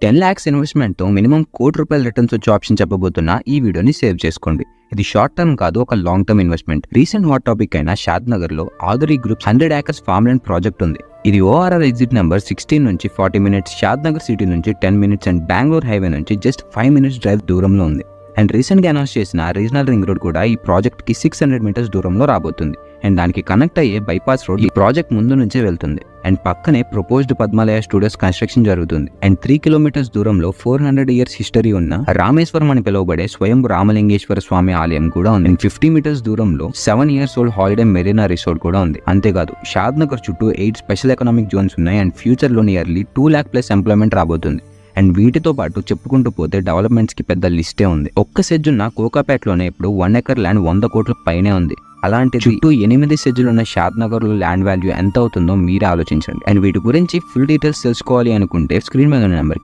10 lakhs investment తో minimum ₹1,00,00,000 returns వచ్చే option చెప్పబోతున్నా ఈ వీడియోని సేవ్ చేసుకోండి. ఇది షార్ట్ టర్మ్ కాదు, ఒక long term investment. Recent hot topic అయిన షాద్ నగర్ లో Adari group 100 acres farm land project ఉంది. ఇది ORR ఎగ్జిట్ నెంబర్ 16 నుంచి 40 minutes, షాద్ నగర్ సిటీ నుంచి 10 minutes అండ్ బెంగళూరు హైవే నుంచి జస్ట్ 5 minutes డ్రైవ్ దూరంలో ఉంది. అండ్ రీసెంట్ గా అనౌన్స్ చేసిన రీజనల్ రింగ్ రోడ్ కూడా ఈ ప్రాజెక్ట్ కి 600 meters దూరంలో రాబోతుంది. అండ్ దానికి కనెక్ట్ అయ్యే బైపాస్ రోడ్ ఈ ప్రాజెక్ట్ ముందు నుంచే వెళ్తుంది. అండ్ పక్కనే ప్రపోజ్డ్ పద్మాలయ స్టూడియోస్ కన్స్ట్రక్షన్ జరుగుతుంది. అండ్ 3 kilometers దూరంలో 400 years హిస్టరీ ఉన్న రామేశ్వరం అని పిలువబడే స్వయం రామలింగేశ్వర స్వామి ఆలయం కూడా ఉంది. అండ్ 50 meters దూరంలో 7 years old holiday Marina resort కూడా ఉంది. అంతేకాదు షాద్ నగర్ చుట్టూ 8 స్పెషల్ ఎకనామిక్ జోన్స్ ఉన్నాయి. అండ్ ఫ్యూచర్ లో నియర్లీ 2 lakh plus ఎంప్లాయ్మెంట్ రాబోతుంది. అండ్ వీటితో పాటు చెప్పుకుంటూ పోతే డెవలప్మెంట్స్ కి పెద్ద లిస్టే ఉంది. ఒక్క సెజ్ ఉన్న కోకాపేటలోనే ఇప్పుడు 1 acre ల్యాండ్ 100 కోట్ల పైనే ఉంది. అలాంటి చుట్టూ 8 సెజ్లు ఉన్న షాద్ నగర్ లో ల్యాండ్ వాల్యూ ఎంత అవుతుందో మీరే ఆలోచించండి. అండ్ వీటి గురించి ఫుల్ డీటెయిల్స్ తెలుసుకోవాలి అనుకుంటే స్క్రీన్ మీద ఉన్న నెంబర్